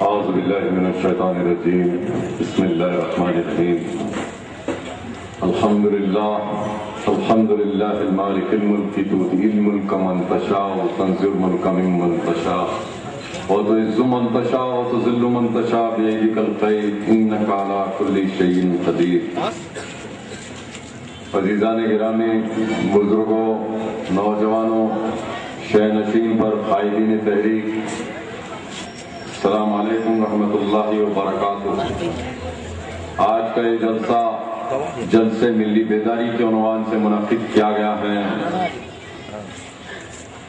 اعوذ باللہ من الشیطان الرجیم بسم اللہ الرحمن الرحیم الحمد للہ المالک الملک تؤتی الملک من تشاء وتنزع الملک ممن تشاء وتعز من تشاء وتذل من تشاء بیدک الخیر انک علی کل شیء قدیر۔ عزیزان گرامی، بزرگوں، نوجوانوں، شہ نشین پر قائدین تحریک، السلام علیکم ورحمۃ اللہ وبرکاتہ۔ آج کا یہ جلسہ جلسے ملی بیداری کے عنوان سے منعقد کیا گیا ہے۔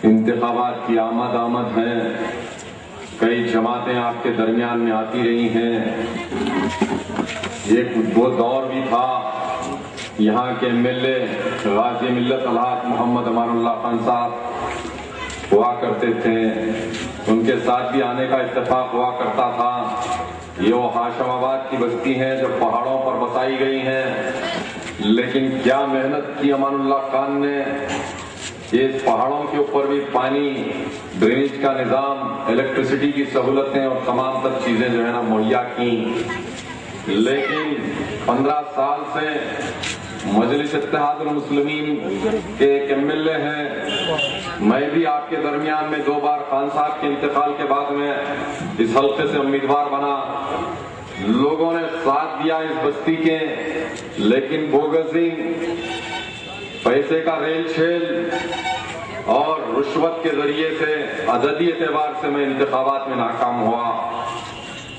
انتخابات کی آمد ہے، کئی جماعتیں آپ کے درمیان میں آتی رہی ہیں۔ یہ وہ دور بھی تھا یہاں کے MLA غازی ملت الحق محمد امان اللہ خان صاحب ہوا کرتے تھے، ان کے ساتھ بھی آنے کا اتفاق ہوا کرتا تھا۔ یہ وہ ہاشم آباد کی بستی ہیں جو پہاڑوں پر بسائی گئی ہیں، لیکن کیا محنت کی امان اللہ خان نے، اس پہاڑوں کے اوپر بھی پانی، ڈرینیج کا نظام، الیکٹریسٹی کی سہولتیں اور تمام تر چیزیں جو ہے نا مہیا کی۔ لیکن 15 سال سے مجلس اتحاد المسلمین کے ایک MLA ہیں، میں بھی آپ کے درمیان میں 2 بار خان صاحب کے انتقال کے بعد میں اس حلقے سے امیدوار بنا۔ لوگوں نے ساتھ دیا اس بستی کے، لیکن بوگزی، پیسے کا ریل چھیل اور رشوت کے ذریعے سے عددی اعتبار سے میں انتخابات میں ناکام ہوا۔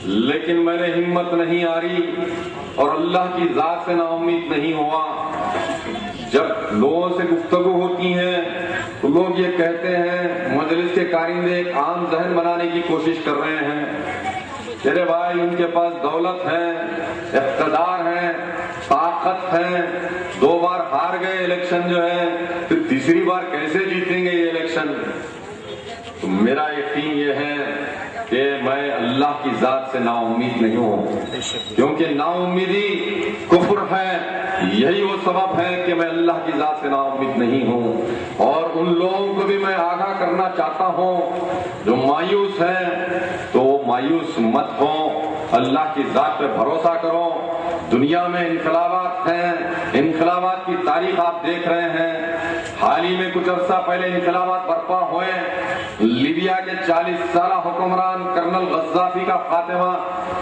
لیکن میں نے ہمت نہیں ہاری اور اللہ کی ذات سے نا امید نہیں ہوا۔ جب لوگوں سے گفتگو ہوتی ہے تو لوگ یہ کہتے ہیں، مجلس کے کارندے ایک عام ذہن بنانے کی کوشش کر رہے ہیں، میرے بھائی ان کے پاس دولت ہے، اقتدار ہے، طاقت ہے، 2 بار ہار گئے الیکشن جو ہے، پھر تیسری بار کیسے جیتیں گے یہ الیکشن؟ تو میرا یقین یہ ہے کہ میں اللہ کی ذات سے نا امید نہیں ہوں، کیونکہ نا امیدی کفر ہے۔ یہی وہ سبب ہے کہ میں اللہ کی ذات سے نا امید نہیں ہوں۔ اور ان لوگوں کو بھی میں آگاہ کرنا چاہتا ہوں جو مایوس ہیں تو وہ مایوس مت ہوں، اللہ کی ذات پہ بھروسہ کرو۔ دنیا میں انقلابات ہیں، انقلابات کی تاریخ آپ دیکھ رہے ہیں۔ حال ہی میں کچھ عرصہ پہلے انقلابات برپا ہوئے، لیبیا کے 40 سالہ حکمران کرنل غزافی کا خاتمہ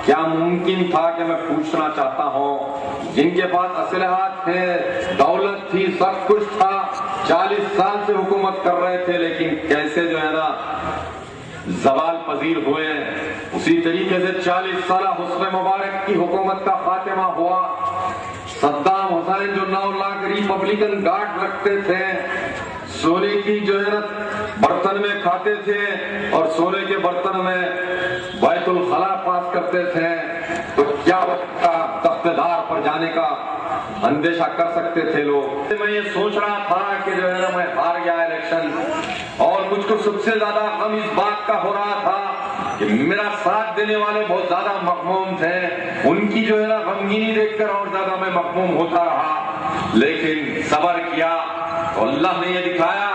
کیا ممکن تھا کہ میں پوچھنا چاہتا ہوں؟ جن کے پاس اسلحات تھے، دولت تھی، سب کچھ تھا، 40 سال سے حکومت کر رہے تھے، لیکن کیسے جو ہے نا زوال پذیر ہوئے۔ اسی طریقے سے 40 سالہ حسن مبارک کی حکومت کا خاتمہ ہوا۔ صدام حسین جو 9 لاکھ ریپبلکن گارڈ رکھتے تھے، سونے کی جو ہے نا برتن میں کھاتے تھے اور سونے کے برتن میں بیت الخلا پاس کرتے تھے، تو کیا وقت کا اقتدار پر جانے کا اندیشہ کر سکتے تھے لوگ؟ میں یہ سوچ رہا تھا کہ جو ہے نا میں ہار گیا الیکشن، اور مجھ کو سب سے زیادہ غم اس بات کا ہو رہا تھا کہ میرا ساتھ دینے والے بہت زیادہ مغموم تھے، ان کی جو ہے نا غمگینی دیکھ کر اور زیادہ میں مغموم ہوتا رہا۔ لیکن صبر کیا تو اللہ نے یہ دکھایا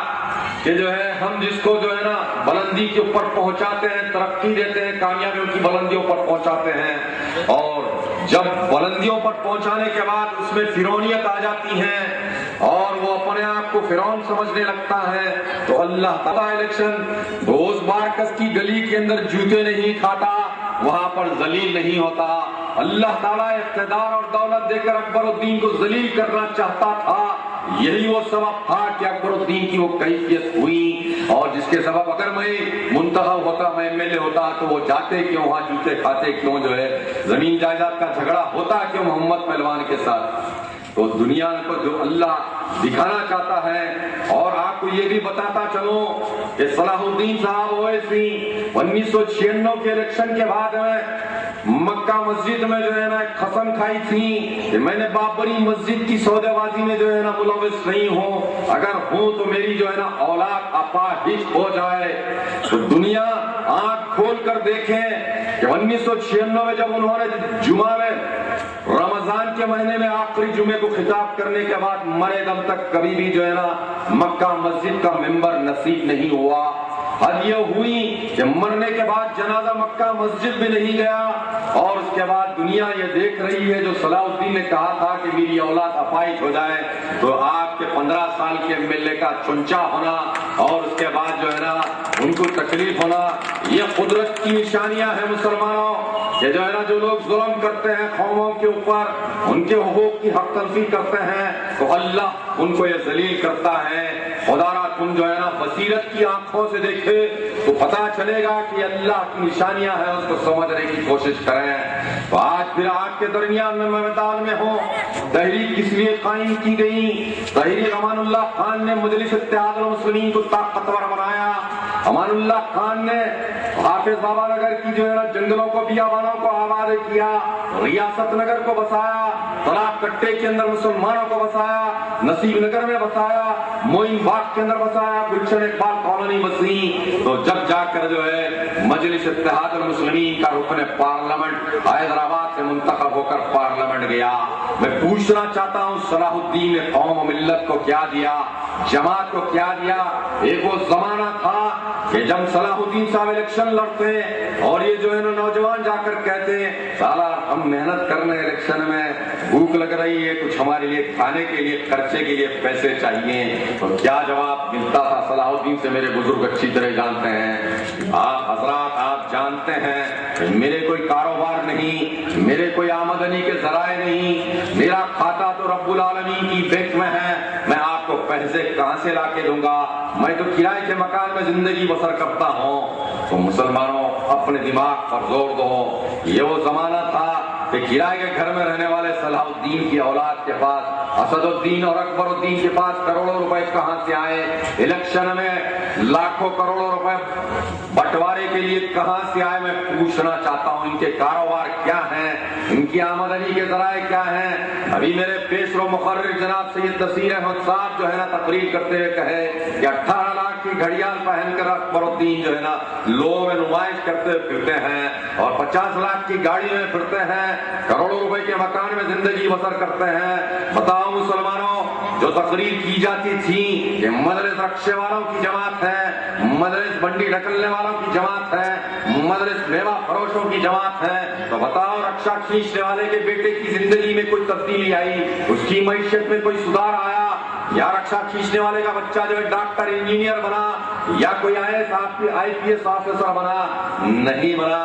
کہ جو ہے ہم جس کو جو ہے نا بلندی کے اوپر پہنچاتے ہیں، ترقی دیتے ہیں، کامیابیوں کی بلندیوں پر پہنچاتے ہیں، اور جب بلندیوں پر پہنچانے کے بعد اس میں فرعونیت آ جاتی ہے اور وہ اپنے آپ کو فرعون سمجھنے لگتا ہے، تو اللہ تعالیٰ الیکشن روز بارکس کی گلی کے اندر جوتے نہیں کھاتا، وہاں پر ذلیل نہیں ہوتا۔ اللہ تعالیٰ اقتدار اور دولت دے کر اکبر الدین کو ذلیل کرنا چاہتا تھا۔ یہی وہ سبب تھا کہ اکبر الدین کی وہ کیفیت ہوئی، اور جس کے سبب اگر میں منتخب ہوتا، میں MLA ہوتا، تو وہ جاتے کیوں وہاں، جوتے کھاتے کیوں، جو ہے زمین جائیداد کا جھگڑا ہوتا کیوں محمد پہلوان کے ساتھ؟ تو دنیا کو جو اللہ دکھانا چاہتا ہے، اور آپ کو یہ بھی بتاتا چلوں کہ صلاح الدین صاحب اویسی 1996 کے الیکشن کے بعد میں مکہ مسجد میں جو ہے نا ایک قسم کھائی تھی کہ میں نے بابری مسجد کی سودے بازی میں جو ہے نا ملوث نہیں ہوں، اگر ہوں تو میری جو ہے نا اولاد اپاہج ہو جائے۔ تو دنیا آنکھ کھول کر دیکھیں کہ 1996 میں جب انہوں نے جمعہ میں رمضان کے مہینے میں آخری جمعے کو خطاب کرنے کے بعد مرے دم تک کبھی بھی جو ہے نا مکہ مسجد کا ممبر نصیب نہیں ہوا، حد یہ ہوئی کہ مرنے کے بعد جنازہ مکہ مسجد بھی نہیں گیا، اور اس کے بعد دنیا یہ دیکھ رہی ہے جو صلاح الدین نے کہا تھا کہ میری اولاد اپائج ہو جائے تو آپ کے 15 سال کے MLA کا چنچا ہونا اور اس کے بعد جو ہے نا ان کو تکلیف ہونا، یہ قدرت کی نشانیاں ہیں مسلمانوں، کہ جو ہے نا جو لوگ ظلم کرتے ہیں قوموں کے اوپر، ان کے حقوق کی حق تلفی کرتے ہیں تو اللہ ان کو یہ ذلیل کرتا ہے۔ خدا را تم جو ہے نا بصیرت کی آنکھوں سے دیکھے تو پتہ چلے گا کہ اللہ کی نشانیاں ہیں، اس کو سمجھنے کی کوشش کریں۔ تو آج پھر آپ کے درمیان میں میدان میں ہوں، تحریک کس لیے قائم کی گئی؟ تحریک امان اللہ خان نے مجلس اتحاد المسلمین کو طاقتور بنایا، امان اللہ خان نے حافظ بابا نگر کی جو ہے نا جنگلوں کو بیابانوں کو آباد کیا، ریاست نگر کو بسایا، تالاب کٹے کے اندر مسلمانوں کو بسایا، نصیب نگر میں بسایا، موئن باغ کے اندر بسایا، گلشن اقبال کالونی بسی، تو جب جا کر جو ہے مجلس اتحاد المسلمین کا رکن پارلیمنٹ حیدرآباد سے منتخب ہو کر پارلیمنٹ گیا۔ میں پوچھنا چاہتا ہوں صلاح الدین نے قوم و ملت کو کیا دیا، جماعت کو کیا دیا؟ ایک وہ زمانہ تھا کہ جب صلاح الدین صاحب الیکشن لڑتے اور یہ جو ہے نا نوجوان جا کر کہتے سالہ ہم محنت کرنے الیکشن میں، بھوک لگ رہی ہے، کچھ ہمارے لیے کھانے کے لیے خرچے کے لیے پیسے چاہیے، تو کیا جواب ملتا تھا صلاح الدین سے؟ میرے بزرگ اچھی طرح جانتے ہیں، آپ حضرات آپ جانتے ہیں، میرے کوئی کاروبار نہیں، میرے کوئی آمدنی کے ذرائع نہیں، میرا کھاتا تو رب العالمین کی بینک میں ہے، میں آپ کو پیسے کہاں سے لا کے دوں گا؟ میں تو کرائے کے مکان میں زندگی بسر کرتا ہوں۔ تو مسلمانوں اپنے دماغ پر زور دو، یہ وہ زمانہ تھا کہ کرائے کے گھر میں رہنے والے صلاح الدین کی اولاد کے پاس، اسد الدین اور اکبر الدین کے پاس کروڑوں روپے کہاں سے آئے؟ الیکشن میں لاکھوں کروڑوں روپے بٹوارے کے لیے کہاں سے آئے؟ میں پوچھنا چاہتا ہوں ان کے کاروبار کیا ہیں، ان کی آمدنی کے ذرائع کیا ہیں؟ ابھی میرے پیش رو مقرر جناب سید نصیر احمد صاحب جو ہے نا تقریر کرتے ہوئے کہے کہ 18 لاکھ کی گھڑیال پہن کر اکبر الدین جو ہے نا لوگوں میں نمائش کرتے پھرتے ہیں اور 50 لاکھ کی گاڑی میں پھرتے ہیں، کروڑوں روپے کے مکان میں زندگی بسر کرتے ہیں۔ بتاؤ مسلمانوں، جو تقریر کی جاتی تھی کہ مدرس رکشے والوں کی جماعت ہے، مدرس بنڈی ڈھکلنے والوں کی جماعت ہے، مدرس میوہ فروشوں کی جماعت ہے، تو بتاؤ رکشا کھینچنے والے کے بیٹے کی زندگی میں کوئی تبدیلی آئی؟ اس کی معیشت میں کوئی سدھار آیا؟ یا رکشا کھینچنے والے کا بچہ جو ہے ڈاکٹر انجینئر بنا یا کوئی IPS آفیسر بنا؟ نہیں بنا،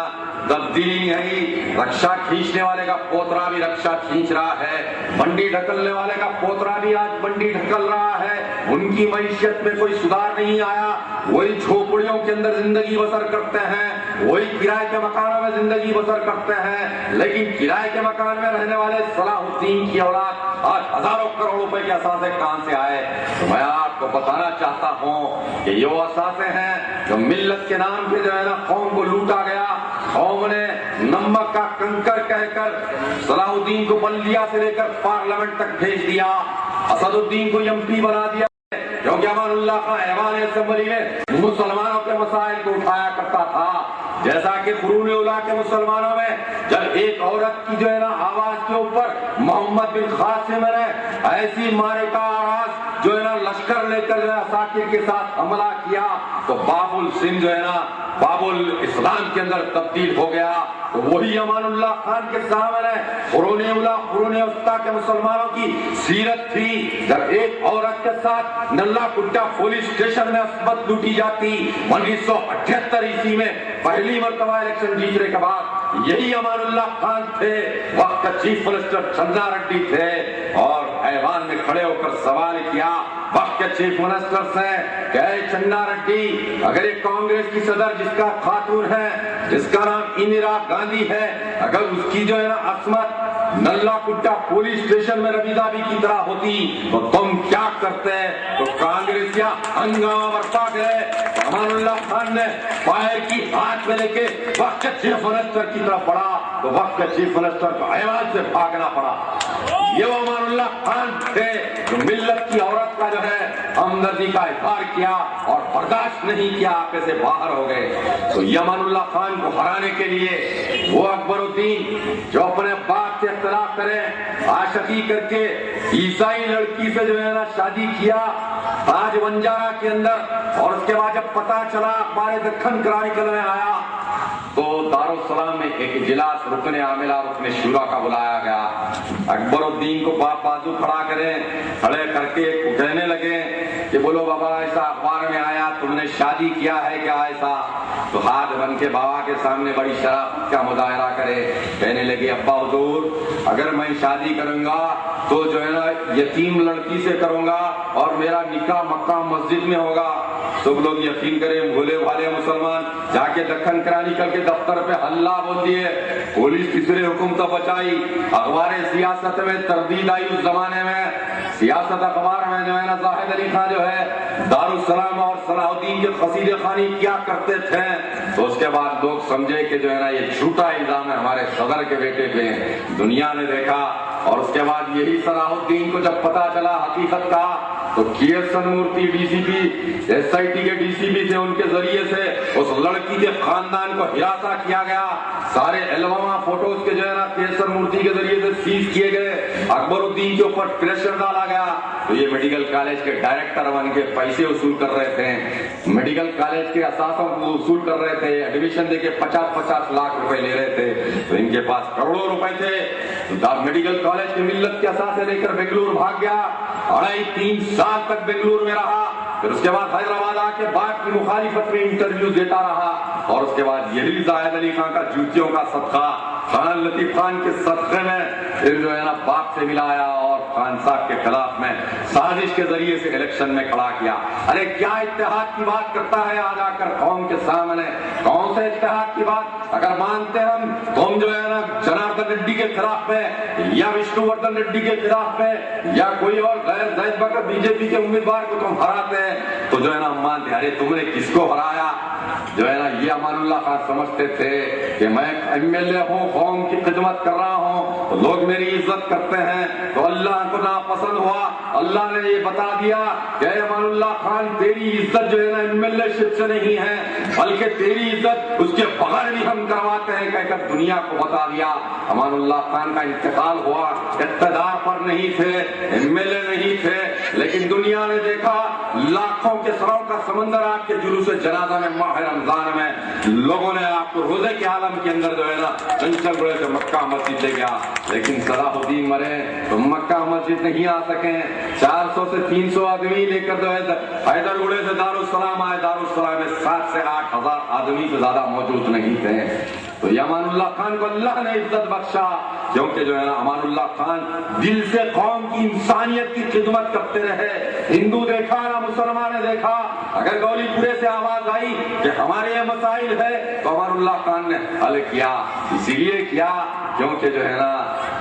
تبدیلی نہیں آئی۔ رکشا کھینچنے والے کا پوترا بھی رکشا کھینچ رہا ہے، بنڈی ڈھکلنے والے کا پوترا بھی آج بنڈی ڈھکل رہا ہے، ان کی معیشت میں کوئی سدھار نہیں آیا، وہی جھوپڑیوں کے اندر زندگی بسر کرتے ہیں، وہی کرائے کے مکانوں میں زندگی بسر کرتے ہیں۔ لیکن کرائے کے مکان میں رہنے والے صلاح الدین کی اولاد آج ہزاروں کروڑ روپے کے اثاثے کہاں سے آئے؟ تو میں آپ کو بتانا چاہتا ہوں کہ یہ وہ اثاثے ہیں جو ملت کے نام پہ جو ہے نا قوم کو لوٹا گیا۔ قوم نے نمک کا کنکر کہہ کر صلاح الدین کو بلدیہ سے لے کر پارلیمنٹ تک بھیج دیا، اسد الدین کو MP بنا دیا، کیونکہ امان اللہ کا ایوان اسمبلی میں مسلمانوں کے مسائل کو اٹھایا کرتا تھا۔ جیسا کہ قرون اولیٰ کے مسلمانوں میں جب ایک عورت کی جو ہے نا آواز کے اوپر محمد بن قاسم نے ایسی مارکہ آواز جو ہے نا لشکر لے کر جو ہے عساکر کے ساتھ حملہ کیا تو باب السندھ جو ہے نا باب الاسلام کے اندر تبدیل ہو گیا۔ تو وہی امان اللہ خان کے سامنے قرون اولیٰ قرون وسطیٰ کے مسلمانوں کی سیرت تھی، جب ایک عورت کے ساتھ نلہ کٹا پولیس اسٹیشن میں عصمت لوٹی جاتی 1978 عیسوی میں پہلی مرتبہ الیکشن جیتنے کے بعد، یہی امان اللہ خان تھے، وقت کا چیف منسٹر چندا ریڈی تھے، اور ایوان میں کھڑے ہو کر سوال کیا وقت کے چیف منسٹر سے کہ اے چندا ریڈی، اگر ایک کانگریس کی صدر جس کا خاتون ہے جس کا نام اندرا گاندھی ہے، اگر اس کی جو ہے نا عصمت نلہ کٹا پولیس اسٹیشن میں ربی دابی کی طرح ہوتی تو تم کیا کرتے؟ تو کانگریس کیا ہنگامہ برپا گئے۔ امان اللہ خان نے فائر کی ہاتھ میں لے کے وقت کے چیف منسٹر کی طرف بڑھا تو وقت کے چیف منسٹر کو ایوان سے بھاگنا پڑا۔ یہ وہ امان اللہ خان تھے جو ملت کی عورت کا جو ہے ہمدردی کا اظہار کیا اور برداشت نہیں کیا، آپے سے باہر ہو گئے۔ تو یہ امان اللہ خان کو ہرانے کے لیے وہ اکبر الدین جو اپنے باپ آپ سے اختلاف کریں، عاشقی کر کے عیسائی لڑکی سے جو ہے نا شادی کیا تاج ونجارا کے اندر، اور اس کے بعد جب پتا چلا اخبار دکن کرانیکل میں آیا تو دارالسلام میں ایک اجلاس رکن عاملہ رکن شورا کا بلایا گیا۔ اکبر الدین کو بازو کھڑے کر کے کہنے لگے کہ بولو بابا ایسا اخبار میں آیا، تم نے شادی کیا ہے کیا ایسا؟ تو ہاتھ بن کے بابا کے سامنے بڑی شرافت کا مظاہرہ کرے، کہنے لگے ابا حضور اگر میں شادی کروں گا تو جو ہے نا یتیم لڑکی سے کروں گا اور میرا نکاح مکہ مسجد میں ہوگا۔ سب لوگ یقین کریں، بھولے بھالے مسلمان جا کے دکن کرانیکل کے دفتر پہ ہلہ بول دیے، پولیس تیسرے حکم تو بچائی، اخبار سیاست میں تردید آئی۔ اس زمانے میں سیاست اخبار میں جو ہے نا زاہد علی خان جو ہے دارالسلام اور صلاح الدین کے قصیدے خوانی کیا کرتے تھے، تو اس کے بعد لوگ سمجھے کہ جو ہے نا یہ جھوٹا الزام ہے ہمارے صدر کے بیٹے پہ۔ دنیا نے دیکھا، اور اس کے بعد یہی صلاح الدین کو جب پتا چلا حقیقت کا تو کیرسن Murthy D C P S I T کے ڈی سی پی سے ان کے ذریعے سے اس لڑکی کے خاندان کو ہراساں کیا گیا، سارے البم فوٹوز کے جو ہے نا کیرسن مورتی کے ذریعے سے سیز کیے گئے، اکبر الدین کے اوپر پریشر ڈالا گیا۔ تو یہ میڈیکل کالج کے ڈائریکٹر بن کے پیسے وصول کر رہے تھے، میڈیکل کالج کے اساتذوں کو وصول کر رہے تھے، ایڈمیشن دے کے 50-50 لاکھ روپے لے رہے تھے، تو ان کے پاس کروڑوں روپے تھے۔ میڈیکل کالج کی ملت کے اثاثے لے کر بنگلور بھاگ گیا، 2.5-3 سال تک بنگلور میں رہا، پھر اس کے بعد حیدرآباد آ کے باپ کی مخالفت میں انٹرویو دیتا رہا، اور اس کے بعد یہی زاہد علی خان کا جوتیوں کا صدقہ خان لطیف خان کے صدقے میں پھر جو ہے نا باپ سے ملایا اور خان صاحب کے خلاف میں سازش کے ذریعے سے الیکشن میں کھڑا کیا۔ ارے کیا اتحاد کی بات کرتا ہے آ جا کر قوم کے سامنے؟ کون سے اتحاد کی بات؟ اگر مانتے ہم تم جو ہے نا جناردن ریڈی کے خلاف میں یا وشنو وردھن ریڈی کے خلاف میں یا کوئی اور غیر زید بکر بی جے پی کے امیدوار کو تم ہراتے ہیں تو جو ہے نا ہم مانتے، ارے تم نے کس کو ہرایا؟ جو ہے نا یہ امان اللہ خان سمجھتے تھے کہ میں ایم ایل اے ہوں، قوم کی خدمت کر رہا ہوں، تو لوگ میری عزت کرتے ہیں، تو اللہ کو ناپسند ہوا، اللہ نے یہ بتا دیا کہ اے امان اللہ خان تیری عزت جو ہے نا ایم ایل اے شپ سے نہیں ہے، بلکہ تیری عزت اس کے بغیر بھی ہم کرواتے ہیں، کہہ کر دنیا کو بتا دیا۔ امان اللہ خان کا انتقال ہوا، اقتدار پر نہیں تھے، ایم ایل اے نہیں تھے، لیکن دنیا نے دیکھا لاکھوں کے سروں کا سمندر آپ کے جلوس جنازہ میں ماہ رمضان میں لوگوں نے آپ کو روزے کے عالم کے اندر جو ہے نا چنچل گڑے سے مکہ مسجد لے گیا، لیکن صلاح الدین مرے تو مکہ مسجد نہیں آ سکے، 400 سے 300 آدمی لے کر جو ہے حیدر گڑے سے دارالسلام آئے، دارالسلام میں 7 سے 8 ہزار آدمی سے زیادہ موجود نہیں تھے۔ تو یہ امان اللہ خان کو اللہ نے عزت بخشا، کیونکہ جو ہے نا امان اللہ خان دل سے قوم کی انسانیت کی خدمت کرتے رہے۔ ہندو دیکھا نہ مسلمان نے دیکھا، اگر گولی پورے سے آواز آئی کہ ہمارے یہ مسائل ہے تو امان اللہ خان نے حل کیا، اسی لیے کیا کیونکہ جو ہے نا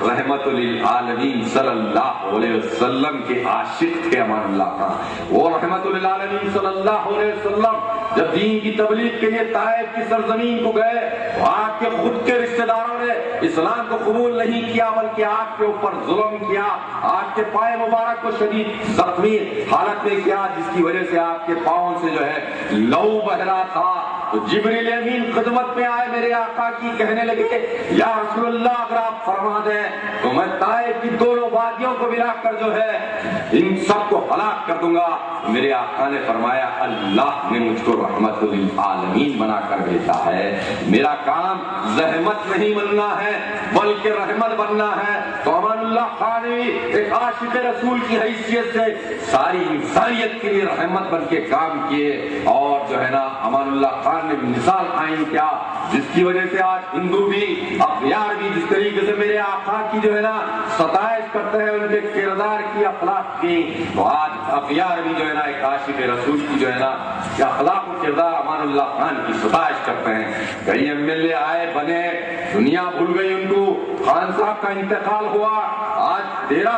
رحمت للعالمین صلی اللہ علیہ وسلم کے عاشق تھے امان اللہ خان۔ وہ رحمت للعالمین صلی اللہ علیہ وسلم جب دین کی تبلیغ کے لیے طائف کی سرزمین کو گئے، آپ کے خود کے رشتہ داروں نے اسلام کو قبول نہیں کیا، بلکہ آپ کے اوپر ظلم کیا، آپ کے پائے مبارک کو شدید زخمی حالت میں کیا، جس کی وجہ سے آپ کے پاؤں سے جو ہے لہو بہ رہا تھا۔ تو جبریل امین خدمت میں آئے میرے آقا کی، کہنے لگے یا رسول اللہ اگر آپ فرما دیں تو میں طائف کی دونوں وادیوں کو ملا کر جو ہے ان سب کو ہلاک کر دوں گا۔ میرے آقا نے فرمایا اللہ نے مجھ کو رحمت للعالمین بنا کر بھیجا ہے، میرا کام زحمت نہیں بننا ہے بلکہ رحمت بننا ہے۔ تو امان اللہ خان ایک عاشق رسول کی حیثیت سے ساری انسانیت کے لیے رحمت بن کے کام کیے، اور جو ہے نا امان اللہ خان نے مثال قائم کیا، جس کی وجہ سے آج ہندو بھی اخیار بھی جس طریقے سے میرے آقا کی جو ہے نا ستائش کرتے ہیں، ان کے کردار کی اخلاق کی، تو آج اخیار بھی جو ہے نا ایک عاشق رسول کی جو ہے نا اخلاق و کردار امان اللہ خان کی ستائش کرتے ہیں۔ کئی ایم ایل اے آئے بنے، دنیا بھول گئی ان کو، خان صاحب کا انتقال ہوا، آج 13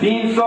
300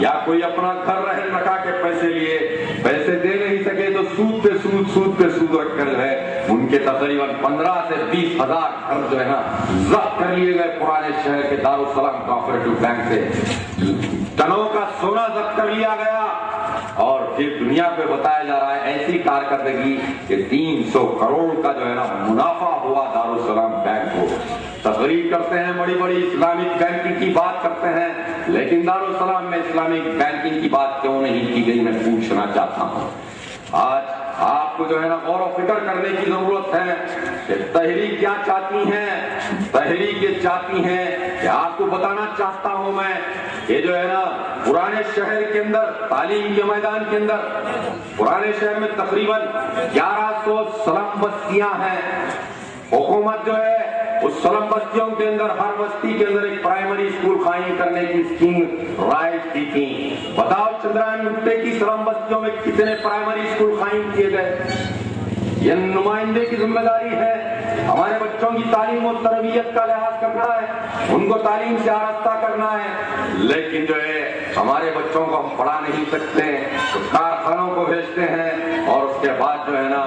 یا کوئی اپنا گھر رہن رکھا کے پیسے لیے، پیسے دے نہیں سکے تو سود پہ سود رکھ کر ہے ان کے تقریباً 15 سے 20 ہزار گھر جو ہے نا ضبط کر لیے گئے پرانے شہر کے دارالسلام کوآپریٹو بینک سے، ٹنوں کا سونا ضبط کر لیا گیا، اور پھر دنیا پہ بتایا جا رہا ہے ایسی کارکردگی کہ 300 کروڑ کا جو ہے نا منافع ہوا دارالسلام بینک کو۔ تقریر کرتے ہیں بڑی بڑی اسلامک بینکنگ کی بات کرتے ہیں، لیکن دارالسلام میں اسلامک بینکنگ کی بات کیوں نہیں کی گئی میں پوچھنا چاہتا ہوں۔ آج آپ کو جو ہے نا غور و فکر کرنے کی ضرورت ہے کہ تحریک کیا چاہتی ہیں۔ تحریک یہ چاہتی ہیں کہ آپ کو بتانا چاہتا ہوں میں کہ جو ہے نا پرانے شہر کے اندر تعلیم کے میدان کے اندر پرانے شہر میں تقریباً 1100 سلم بستیاں ہیں۔ حکومت جو ہے اس سلم بستیوں کے اندر ہر بستی کے اندر ایک پرائمری اسکول قائم کرنے کی اسکیم رائج کی تھی۔ بتاؤ چندرائن گٹے کی سلم بستیوں میں کتنے پرائمری اسکول قائم کیے گئے؟ یہ نمائندے کی ذمہ داری ہے، ہمارے بچوں کی تعلیم و تربیت کا لحاظ کرنا ہے، ان کو تعلیم سے آراستہ کرنا ہے، لیکن جو ہے ہمارے بچوں کو ہم پڑھا نہیں سکتے، تو کارخانوں کو بھیجتے ہیں اور اس کے بعد جو ہے نا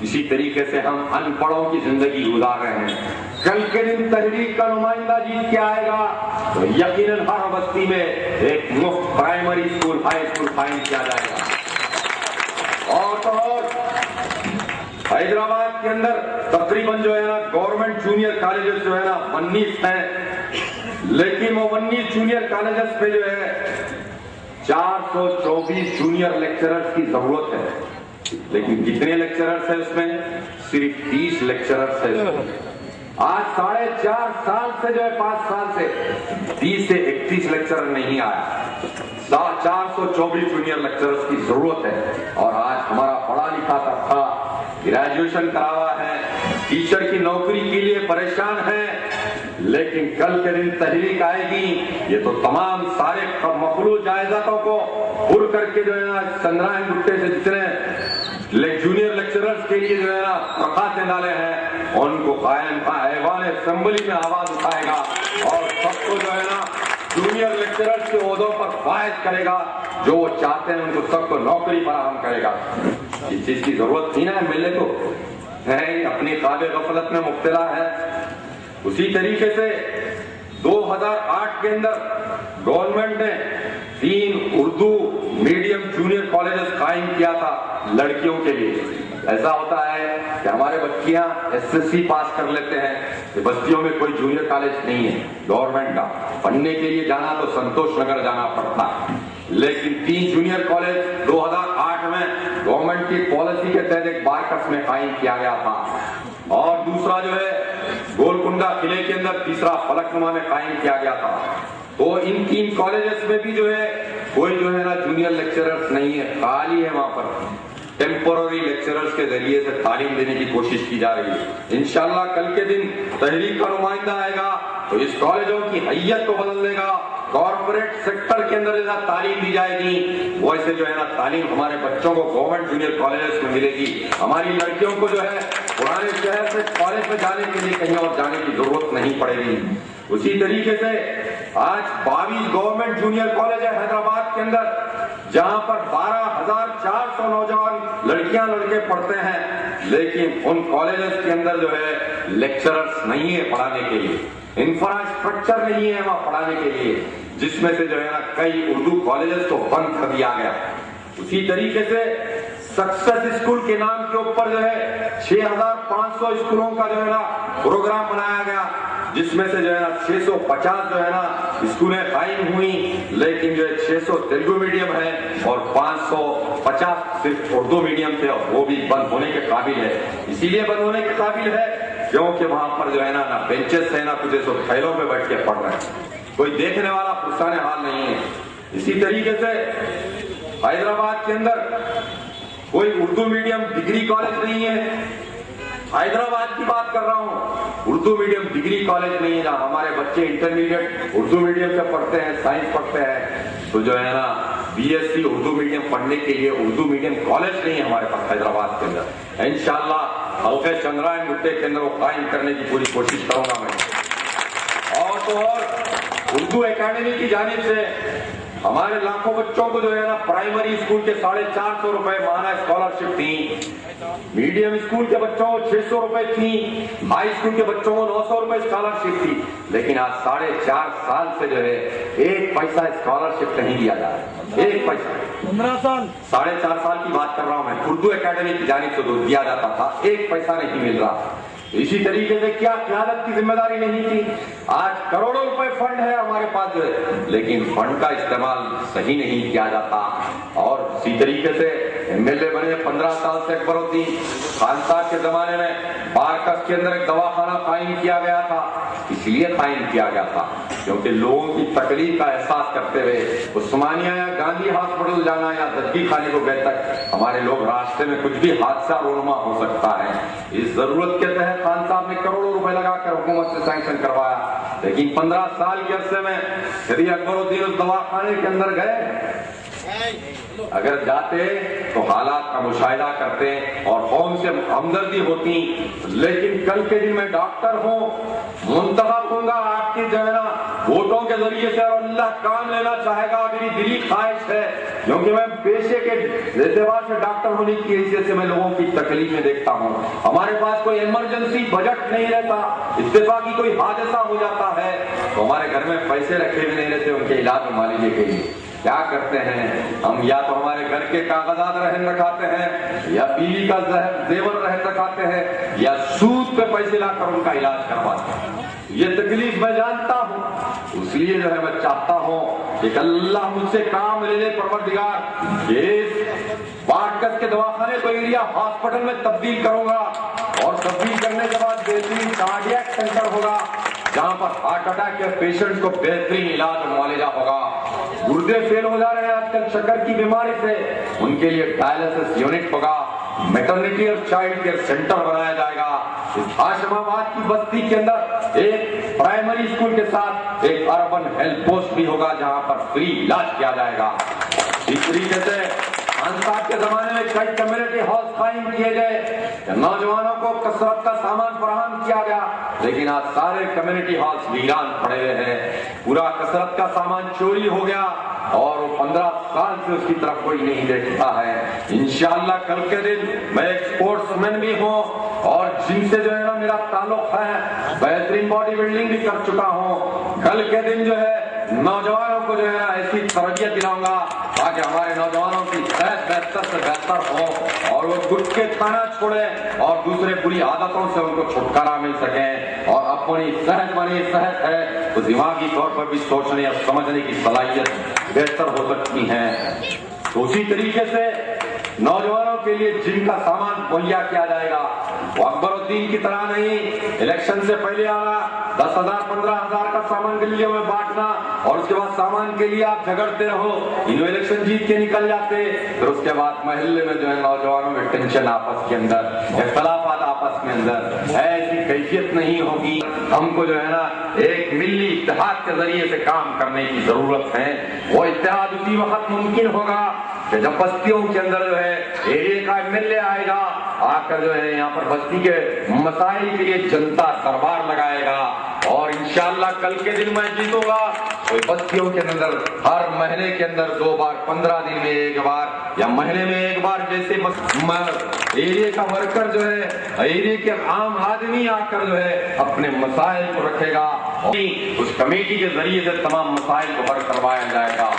اسی طریقے سے ہم ان پڑھوں کی زندگی گزار رہے ہیں۔ کل کے دن تحریک کا نمائندہ جیت کے آئے گا تو یقیناً ہر بستی میں ایک مفت پرائمری اسکول ہائی اسکول قائم کیا جائے گا۔ اور تو اور حیدرآباد کے اندر تقریباً جو ہے نا گورنمنٹ جونیئر کالجز جو ہے نا 19 ہیں، لیکن وہ 19 جونیئر کالجز پہ جو ہے 424 جونیئر لیکچررز کی ضرورت ہے، لیکن کتنے لیکچررز ہیں اس میں؟ صرف 30 لیکچررز ہیں۔ آج 4.5 سال سے جو ہے 5 سال سے 30 سے 31 لیکچرر نہیں آیا، 424 جونیئر لیکچررز کی ضرورت ہے، اور آج ہمارا پڑھا لکھا طبقہ گریجویشن کرا ہوا ہے، ٹیچر کی نوکری کے لیے پریشان ہے، لیکن کل کے دن تحریک آئے گی، یہ تو تمام سارے مخلوط جائزاتوں کو پر کر کے جو ہے نا چندرائن گٹے سے جتنے جونیئر لیکچررز کے لیے جو ہے نا درخواستیں ڈالے ہیں ان کو قائم ایوان اسمبلی میں آواز اٹھائے گا اور سب کو جو ہے نا جونیئر لیکچررز کے عہدوں پر فائز کرے گا، جو وہ چاہتے ہیں ان کو سب کو نوکری فراہم کرے گا۔ اس چیز کی ضرورت تھی نا MLA کو، ہے اپنی خواب غفلت میں مبتلا ہے۔ اسی طریقے سے 2008 کے اندر گورنمنٹ نے 3 اردو میڈیم جونیئر کالجز قائم کیا تھا لڑکیوں کے لیے۔ ایسا ہوتا ہے کہ ہمارے بچیاں SSC پاس کر لیتے ہیں کہ بستیوں میں کوئی جونیئر کالج نہیں ہے گورنمنٹ کا، پڑھنے کے لیے جانا تو سنتوش نگر جانا پڑتا ہے، لیکن 3 جونیئر کالج 2008 میں گورنمنٹ کی پالیسی کے تحت ایک بارکس میں قائم کیا گیا تھا، اور دوسرا جو ہے گولکنڈا قلعے کے اندر تیسرا فلک نما میں قائم کیا گیا تھا۔ تو ان 3 کالجز میں بھی جو ہے کوئی جو ہے نا جونیئر لیکچررز نہیں ہے، خالی ہے، وہاں پر ٹیمپورری لیکچررز کے ذریعے سے تعلیم دینے کی کوشش کی جا رہی ہے۔ انشاءاللہ کل کے دن تحریک کا نمائندہ آئے گا تو اس کالجوں کی حیت کو بدل دے گا، کارپوریٹ سیکٹر کے اندر جیسا تعلیم دی جائے گی ویسے جو ہے نا تعلیم ہمارے بچوں کو گورنمنٹ جونیئر کالجز میں ملے گی۔ ہماری لڑکیوں کو جو ہے پرانے شہر سے کالج میں جانے کے لیے کہیں اور جانے کی ضرورت نہیں پڑے گی۔ اسی طریقے سے آج 22 گورنمنٹ جونیئر کالج ہے حیدرآباد کے اندر، جہاں پر 12,400 نوجوان لڑکیاں لڑکے پڑھتے ہیں، لیکن ان کالجز کے اندر جو ہے لیکچررز نہیں ہے پڑھانے کے لیے، انفراسٹرکچر نہیں ہے وہاں پڑھانے کے لیے، جس میں سے جو ہے نا کئی اردو کالجز کو بند کر دیا گیا۔ اسی طریقے سے سکسیس اسکول کے نام کے اوپر جو ہے 6,500 اسکولوں کا جو ہے نا پروگرام بنایا گیا، جس میں سے جو ہے نا 650 جو ہے نا اسکولیں قائم ہوئی، لیکن جو ہے 600 تیلگو میڈیم ہے اور 550 صرف اردو میڈیم تھے، اور وہ بھی بند ہونے کے قابل ہے۔ اسی لیے بند ہونے کے قابل ہے کیونکہ وہاں پر جو ہے نا بینچز ہے نا کچھ ایسے تھیلوں پہ بیٹھ کے پڑھ رہے ہیں، کوئی دیکھنے والا پرسان حال نہیں ہے۔ اسی طریقے سے حیدرآباد کے اندر کوئی اردو میڈیم ڈگری کالج نہیں ہے، حیدرآباد کی بات کر رہا ہوں، اردو میڈیم ڈگری کالج نہیں ہے جہاں ہمارے بچے انٹرمیڈیٹ اردو میڈیم سے پڑھتے ہیں، سائنس پڑھتے ہیں، تو جو ہے نا BSc اردو میڈیم پڑھنے کے لیے اردو میڈیم کالج نہیں ہے ہمارے پاس حیدرآباد کے اندر۔ انشاءاللہ حلقہ چندرائن گٹے کے اندر وہ قائم کرنے کی پوری کوشش کروں گا میں۔ اور تو اور اردو اکیڈمی کی جانب سے ہمارے لاکھوں بچوں کو جو ہے نا پرائمری اسکول کے 450 روپے ماہانہ اسکالرشپ تھی، میڈیم اسکول کے بچوں کو 600 روپے تھی، ہائی اسکول کے بچوں کو 900 روپے اسکالرشپ تھی، لیکن آج 4.5 سال سے جو ہے 1 پیسہ اسکالرشپ نہیں دیا جا رہا، 1 پیسہ 15 سال 4.5 سال کی بات کر رہا ہوں میں، اردو اکیڈمی کی جانب سے دیا جاتا تھا، 1 پیسہ نہیں مل رہا۔ اسی طریقے سے کیا قیادت کی ذمہ داری نہیں تھی؟ آج کروڑوں روپے فنڈ ہے ہمارے پاس جو ہے، لیکن فنڈ کا استعمال صحیح نہیں کیا جاتا۔ اور اسی طریقے سے ایم ایل اے بنے 15 سال سے اکبر الدین خان صاحب کے زمانے میں بارکس کے اندر ایک دواخانہ قائم کیا گیا تھا، اس لیے قائم کیا گیا تھا کیونکہ لوگوں کی تکلیف کا احساس کرتے ہوئے عثمانیہ یا گاندھی ہاسپٹل جانا یا زچگی خانے کو گئے تک ہمارے لوگ راستے میں کچھ بھی حادثہ رونما ہو سکتا ہے۔ اس ضرورت کے تحت خان صاحب نے کروڑوں روپے لگا کر حکومت سے سینکشن کروایا، لیکن 15 سال کے عرصے میں کبھی اکبر الدین اس دواخانے کے اندر گئے؟ اگر جاتے تو حالات کا مشاہدہ کرتے اور قوم سے ہمدردی ہوتی، لیکن کل کے دن میں ڈاکٹر ہوں، منتخب ہوں گا آپ کی جو ہے نا ووٹوں کے ذریعے سے، اور اللہ کام لینا چاہے گا، میری دلی خواہش ہے، کیونکہ میں پیشے کے اعتبار سے ڈاکٹر ہونے کی حیثیت سے میں لوگوں کی تکلیفیں دیکھتا ہوں۔ ہمارے پاس کوئی ایمرجنسی بجٹ نہیں رہتا، اتفاقی کوئی حادثہ ہو جاتا ہے تو ہمارے گھر میں پیسے رکھے ہوئے نہیں رہتے ان کے علاج میں معالجے کے لیے۔ کیا کرتے ہیں ہم؟ یا تو ہمارے گھر کے کاغذات رہن رکھاتے ہیں، یا بیوی کا زیور رہن رکھاتے ہیں، یا سود پہ پیسے لا کر ان کا علاج کرواتے ہیں۔ یہ تکلیف میں جانتا ہوں، اس لیے جو ہے میں چاہتا ہوں کہ اللہ مجھ سے کام لے لے پروردگار، بارکس کے دواخانے کو ایریا ہاسپٹل میں تبدیل کروں گا، اور تبدیل کرنے کے بعد بہترین کارڈیاک سینٹر ہوگا جہاں پر ہارٹ اٹیک کے پیشنٹ کو بہترین علاج اور معالجہ ہوگا۔ گردے فیل ہو جا رہے ہیں آج کل شکر کی بیماری سے، ان کے لیے ڈائلسس یونٹ ہوگا، میٹرنٹی اور چائلڈ کیئر سینٹر بنایا جائے گا۔ ہاشم آباد کی بستی کے اندر ایک پرائمری اسکول کے ساتھ ایک اربن ہیلتھ پوسٹ بھی ہوگا جہاں پر فری علاج کیا جائے گا۔ اس طریقے سے خان صاحب کے زمانے میں کئی کمیونٹی ہالز قائم کیے گئے، نوجوانوں کو کثرت کا سامان فراہم کیا گیا، لیکن آج سارے کمیونٹی ہالز ویران پڑے ہوئے ہیں، پورا کثرت کا سامان چوری ہو گیا، اور 15 سال سے اس کی طرف کوئی نہیں دیکھتا ہے۔ انشاءاللہ کل کے دن میں ایک سپورٹس مین بھی ہوں، اور جن سے جو ہے نا میرا تعلق ہے، بہترین باڈی بلڈنگ بھی کر چکا ہوں، کل کے دن جو ہے نوجوانوں کو جو ہے نا ایسی تربیت دلاؤں گا تاکہ ہمارے نوجوانوں کی صحت بہتر سے بہتر ہو، اور وہ گٹکے کھانا چھوڑیں اور دوسرے بری عادتوں سے ان کو چھٹکارا مل سکے، اور اپنی صحت بنی صحت ہے تو دماغی طور پر بھی سوچنے اور سمجھنے کی صلاحیت بہتر ہو سکتی ہے۔ تو اسی طریقے سے نوجوانوں کے لیے جم کا سامان مہیا کیا جائے گا، وہ اکبر الدین کی طرح نہیں الیکشن سے پہلے آنا 10,000 15,000 کا سامان گلیوں میں بانٹنا، اور اس کے بعد سامان کے لیے آپ جھگڑتے رہو، انہوں الیکشن جیت کے نکل جاتے، پھر اس کے بعد محلے میں جو ہے نوجوانوں میں ٹینشن آپس کے اندر، اختلافات آپس میں اندر ہے، ایسی کیفیت نہیں ہوگی۔ ہم کو جو ہے نا ایک ملی اتحاد کے ذریعے سے کام کرنے کی ضرورت ہے۔ وہ اتحاد اسی وقت ممکن ہوگا کہ جب بستیوں کے اندر جو ہے ایریا کا ایم ایل اے آئے گا، آ کر جو ہے یہاں پر بستی کے مسائل کے لیے جنتا دربار لگائے گا، اور انشاءاللہ کل کے دن میں جیتوں گا۔ بستیوں کے اندر ہر مہینے کے اندر 2 بار، 15 دن میں 1 بار یا مہینے میں 1 بار، جیسے ایریا کا ورکر جو ہے، ایریا کے عام آدمی آ کر جو ہے اپنے مسائل کو رکھے گا، اس کمیٹی کے ذریعے سے تمام مسائل کو حل کروایا جائے گا۔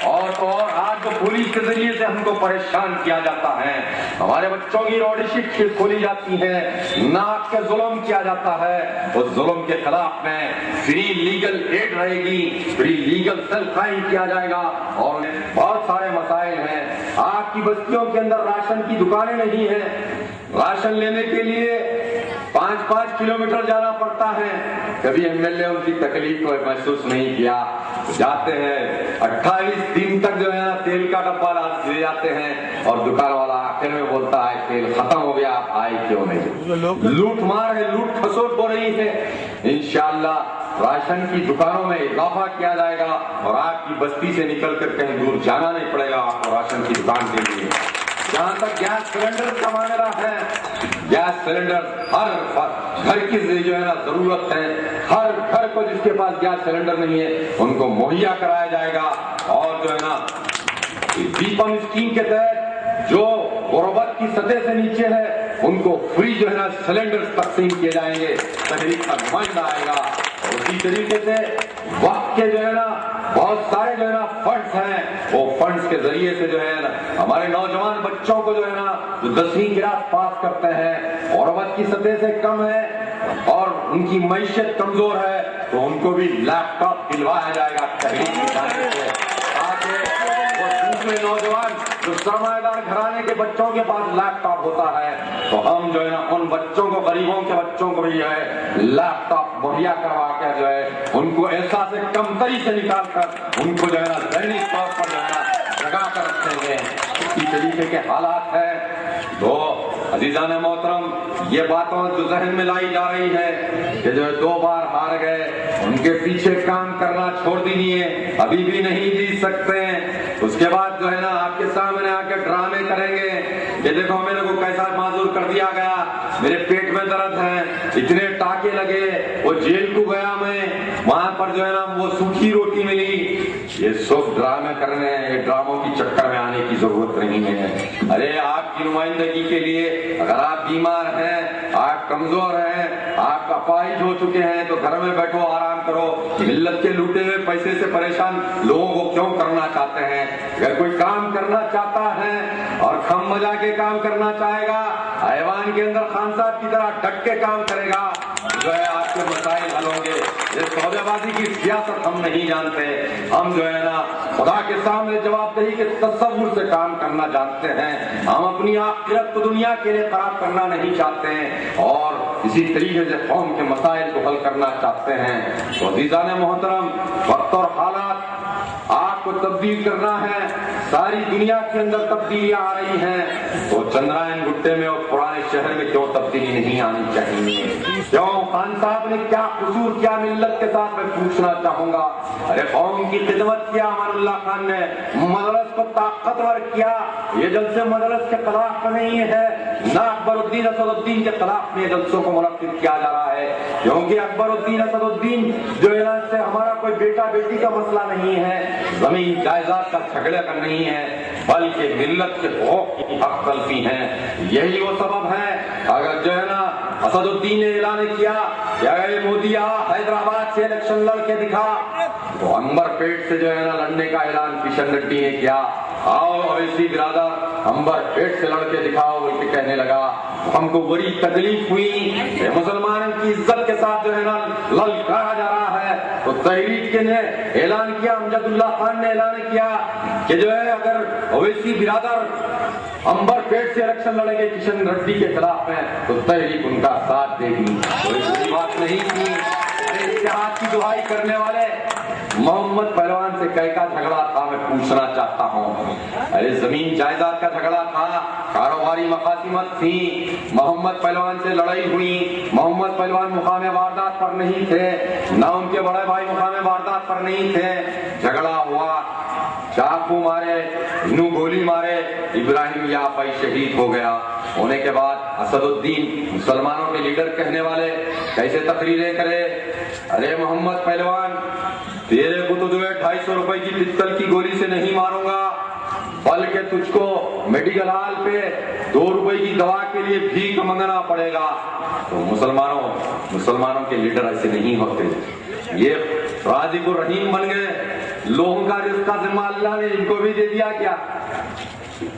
اور تو اور آج جو پولیس کے ذریعے سے ہم کو پریشان کیا جاتا ہے، ہمارے بچوں کی روڈ شیٹ کھولی جاتی ہے، ناک کے ظلم کیا جاتا ہے، اس ظلم کے خلاف میں فری لیگل ایڈ رہے گی، فری لیگل سیل قائم کیا جائے گا، اور بہت سارے مسائل ہیں۔ آپ کی بستیوں کے اندر راشن کی دکانیں نہیں ہیں، راشن لینے کے لیے 5-5 کلومیٹر جانا پڑتا ہے، کبھی ایم ایل اے ان کی تکلیف کو محسوس نہیں کیا، جاتے ہیں 28 دن تک جو ہے نا تیل کا ڈبہ لے جاتے ہیں، اور دکان والا آخر میں بولتا ہے تیل ختم ہو گیا، آپ آئے کیوں نہیں؟ لوٹ مار ہے، لوٹ کھسوٹ ہو رہی ہے۔ انشاءاللہ راشن کی دکانوں میں اضافہ کیا جائے گا، اور آپ کی بستی سے نکل کر کہیں دور جانا نہیں پڑے گا آپ کو راشن کی دکان کے لیے۔ جہاں تک گیس سلنڈر کا معاملہ ہے، گیس سلنڈر ہر گھر کی جو ہے نا ضرورت ہے، ہر گھر کو جس کے پاس گیس سلنڈر نہیں ہے ان کو مہیا کرایا جائے گا، اور جو ہے نا دیپم اسکیم کے تحت جو غربت کی سطح سے نیچے ہے ان کو فری جو ہے نا سلنڈر تقسیم کیے جائیں گے، تحریک کا نمائندہ آئے گا۔ اور اسی طریقے سے وقت کے جو ہے نا بہت سارے جو ہے نا فنڈز ہیں، وہ فنڈز کے ذریعے سے جو ہے نا ہمارے نوجوان بچوں کو جو ہے نا جو 10ویں کلاس پاس کرتے ہیں، غربت کی سطح سے کم ہے اور ان کی معیشت کمزور ہے، تو ان کو بھی لیپ ٹاپ دلوایا جائے گا تحریک کی جانب سے، تاکہ وہ دوسرے نوجوان جو سرمایہ دار گھرانے کے بچوں کے پاس لیپ ٹاپ ہوتا ہے تو ہم جو ہے نا ان بچوں کو، غریبوں کے بچوں کو بھی جو ہے لیپ ٹاپ مہیا کروا کر جو ہے ان کو احساس کمتری سے نکال کر ان کو جو ہے نا ذہنی طور پر جو ہے نا جگا کر رکھیں گے۔ اسی طریقے کے حالات ہیں تو عزیزان محترم، یہ باتوں جو ذہن میں لائی جا رہی ہے کہ جو 2 بار ہار گئے ان کے پیچھے کام کرنا چھوڑ دیجیے، ابھی بھی نہیں جیت سکتے ہیں، اس کے بعد جو ہے نا آپ کے سامنے آ کے ڈرامے کریں گے کہ دیکھو میرے کو کیسا معذور کر دیا گیا، میرے پیٹ میں درد ہے، اتنے ٹاکے لگے، وہ جیل کو گیا میں، وہاں پر جو ہے نا وہ سوکھی روٹی ملی۔ یہ سب ڈرامے کرنے ہیں، یہ ڈراموں کی چکر میں آنے کی ضرورت نہیں ہے۔ ارے آپ کی نمائندگی کے لیے اگر آپ بیمار ہیں، آپ کمزور ہیں، آپ اپاہج ہو چکے ہیں تو گھر میں بیٹھو، آرام کرو۔ ملت کے لوٹے ہوئے پیسے سے پریشان لوگوں کو کیوں کرنا چاہتے ہیں؟ اگر کوئی کام کرنا چاہتا ہے اور کھم بجا کے کام کرنا چاہے گا، ایوان کے اندر خان صاحب کی طرح ڈٹ کے کام کرے گا، جو ہے آپ کے مسائل حل ہوں گے۔ یہ سودے بازی کی سیاست ہم نہیں جانتے، ہم جو ہے نا خدا کے سامنے جواب دہی کے تصور سے کام کرنا جانتے ہیں۔ ہم اپنی آخرت کو دنیا کے لیے خراب کرنا نہیں چاہتے ہیں اور اسی طریقے سے قوم کے مسائل کو حل کرنا چاہتے ہیں۔ تو عزیزان محترم، وقت اور حالات آپ کو تبدیل کرنا ہے، ساری دنیا کے اندر تبدیلیاں آ رہی ہیں، تو چندرائن گٹے میں اور پرانے شہر میں کیوں تبدیلی نہیں آنی چاہیے؟ کیوں خان صاحب نے کیا قصور کیا ملت کے ساتھ میں پوچھنا چاہوں گا۔ ارے قوم کی خدمت کیا امان اللہ خان نے، مدرس کو طاقتور کیا، یہ جلسے مدرس کے خلاف نہیں ہے، نہ اکبر الدین اسد الدین کے خلاف میں جلسوں کو منعقد کیا جا رہا ہے، کیونکہ اکبر الدین اسد الدین جو ہے نا سے ہمارا کوئی بیٹا بیٹی کا مسئلہ نہیں ہے، زمین جائیداد کا جھگڑے کا نہیں ہے، بلکہ ملت کے حقوق کی حق تلفی ہیں۔ یہی وہ سبب ہے اگر جو ہے نا اسد الدین نے اعلان کیا کہ اگر مودی حیدرآباد سے الیکشن لڑ کے دکھا، تو عنبر پیٹ سے جو ہے نا لڑنے کا اعلان کشن ریڈی نے کیا، آؤ اویسی برادر عنبر پیٹ سے لڑ کے دکھاؤ بول کے کہنے لگا۔ ہم کو بڑی تکلیف ہوئی، مسلمان کی عزت کے ساتھ جو ہے نا للکارا جا رہا ہے، تو تحریک کے نے اعلان کیا، امجد اللہ خان نے اعلان کیا کہ جو ہے اگر اویسی برادر عنبر پیٹ سے الیکشن لڑیں گے کشن ریڈی کے خلاف میں تو تحریک ان کا ساتھ دے گی۔ کوئی بڑی بات نہیں تھی۔ اتحاد کی دعائی کرنے والے محمد پہلوان سے کئی کا جھگڑا تھا، میں پوچھنا چاہتا ہوں۔ ارے زمین جائیداد کا جھگڑا تھا، کاروباری مقاسمت تھی، محمد پہلوان سے لڑائی ہوئی، محمد پہلوان مقام واردات پر نہیں تھے، نہ ان کے بڑے بھائی مقام واردات پر نہیں تھے، جھگڑا ہوا، چاقو مارے، گولی مارے، ابراہیم یافعی شہید ہو گیا۔ ہونے کے بعد اسد الدین مسلمانوں کے لیڈر کہنے والے کیسے تقریریں کرے، ارے محمد پہلوان تیرے کو تو جو ہے 250 روپے کی پستل کی گولی سے نہیں ماروں گا، بلکہ تجھ کو میڈیکل ہال پہ 2 روپے کی دوا کے لیے بھیک منگنا پڑے گا۔ تو مسلمانوں کے لیڈر ایسے نہیں ہوتے، یہ رازق الرحیم بن گئے، لوگوں کا رزق کا ذمہ اللہ نے ان کو بھی دے دیا کیا؟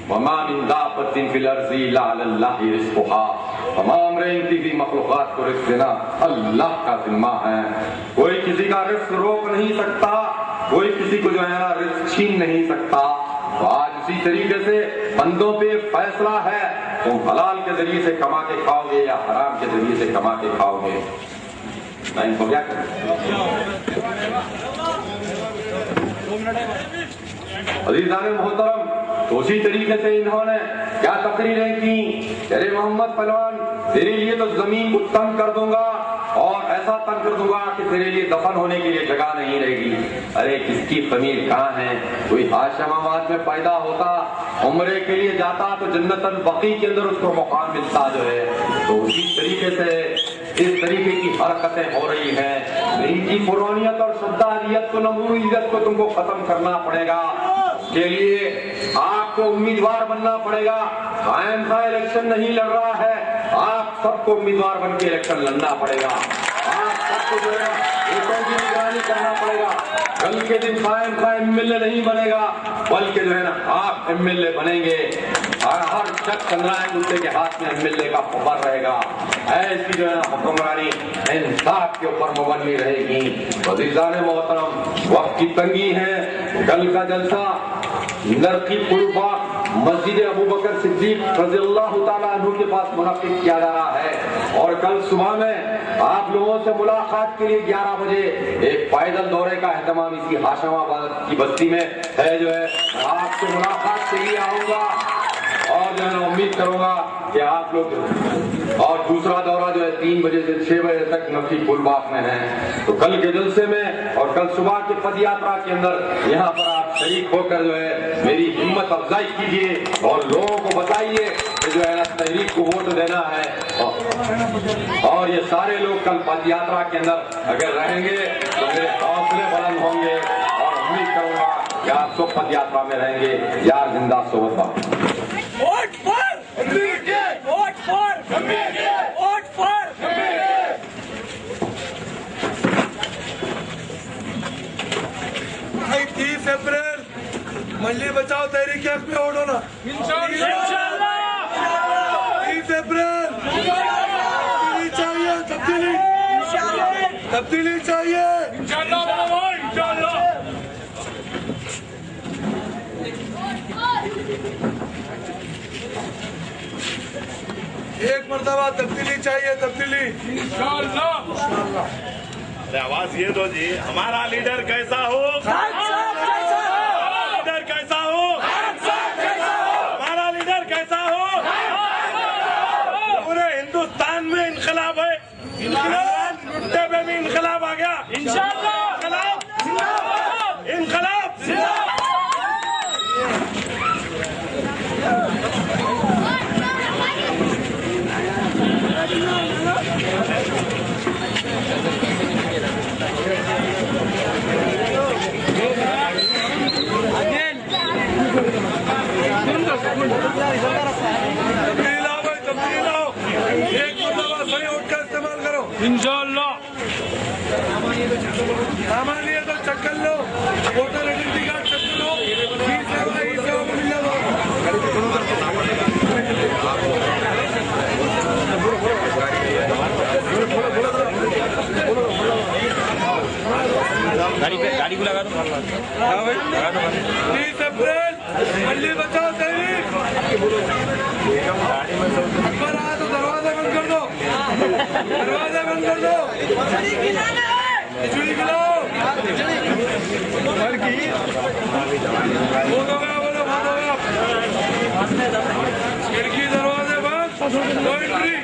وما من دابۃ فی الارض الا علی اللہ رزقها، تمام رہتی ہوئی مخلوقات کو رزق دینا اللہ کا ذمہ ہے، کوئی کسی کا رزق روک نہیں سکتا، کوئی کسی کو جو ہے نا رزق چھین نہیں سکتا۔ تو آج اسی طریقے سے بندوں پہ فیصلہ ہے، تم حلال کے ذریعے سے کما کے کھاؤ گے یا حرام کے ذریعے سے کما کے کھاؤ گے۔ میں ان کو کیا کروں؟ عزیزان محترم، تو اسی طریقے سے انہوں نے کیا تقریریں کی، ارے محمد پہلوان تیرے لیے تو زمین کو تنگ کر دوں گا، اور ایسا تنگ کر دوں گا کہ تیرے لیے دفن ہونے کے لیے جگہ نہیں رہے گی۔ ارے کس کی خمیر کہاں ہے؟ کوئی ہاشم آباد میں پیدا ہوتا، عمرے کے لیے جاتا تو جنت البقیع کے اندر اس کو مقام ملتا جو ہے۔ تو اسی طریقے سے اس طریقے کی حرکتیں ہو رہی ہیں۔ ان کی فرونیت اور شدادیت کو، نموریت کو تم کو ختم کرنا پڑے گا۔ اس کے لیے آپ کو امیدوار بننا پڑے گا۔ قائم کا الیکشن نہیں لڑ رہا ہے، آپ سب کو امیدوار بن کے الیکشن لڑنا پڑے گا۔ آپ سب کو جو ہے ووٹوں کی نگرانی کرنا پڑے گا۔ کل کے دن قائم کا MLA نہیں بنے گا، بلکہ جو ہے نا آپ MLA بنیں گے۔ ہر شخص چندرائن گپتے کے ہاتھ میں MLA کا خبر رہے گا۔ ایسی جو ہے نا حکمرانی انصاف کے اوپر مبنی رہے گی۔ عزیزان محترم، وقت کی تنگی ہے۔ کل کا جلسہ نرقی پل باغ مسجد ابوبکر صدیق رضی اللہ تعالیٰ عنہ کے پاس منعقد کیا جا رہا ہے، اور کل صبح میں آپ لوگوں سے ملاقات کے لیے 11 بجے ایک پیدل دورے کا اہتمام اسی ہاشم آباد کی بستی میں ہے جو ہے۔ میں آپ سے ملاقات کے لیے آؤں گا اور جو ہے نا امید کروں گا کہ آپ لوگ، اور دوسرا دورہ جو ہے 3 بجے سے 6 بجے تک نقی پل باغ میں ہے۔ تو کل کے جلسے میں اور کل صبح کے پد یاترا کے اندر یہاں پر آپ شریک ہو کر جو ہے میری ہمت افزائی کیجیے اور لوگوں کو بتائیے کہ جو ہے نا تحریک کو ووٹ دینا ہے۔ اور یہ سارے لوگ کل پد یاترا کے اندر اگر رہیں گے تو میرے حوصلے بلند ہوں گے، اور امید کروں گا کہ آپ سب پد یاترا میں رہیں گے۔ یار زندہ صحبت باقی۔ Vote for vote for vote for بھائی 30 اپریل منڈی بچاؤ تحریک حق میں ووٹ ہونا انشاءاللہ۔ 30 اپریل تبدیلی چاہیے، تبدیلی چاہیے انشاءاللہ۔ ایک مرتبہ تبدیلی چاہیے، تبدیلی انشاءاللہ۔ آواز یہ دو جی، ہمارا لیڈر کیسا ہو؟ لیڈر کیسا ہو؟ ہمارا لیڈر کیسا ہو؟ پورے ہندوستان میں انقلاب ہے، نٹے پہ بھی انقلاب آ گیا انشاءاللہ۔ انقلاب تبدیلی لاؤ، ایک مرتبہ صحیح ووٹ کا استعمال کرو انشاءاللہ۔ سامان یہ تو چکر لو، ووٹر آئیڈینٹی کارڈ چکر لو، ای سیوا کو مل جاؤ۔ گاڑی کو لگا دو۔ 30 اپریل منڈی بچاؤ تحریک۔ اکبر آیا تو دروازے بند کر دو، دروازے بند کر دو، کھچڑی کھلاؤ۔ بہت ہو گیا، بولو بہت ہو گیا۔ کھڑکی دروازے بند، نو انٹری۔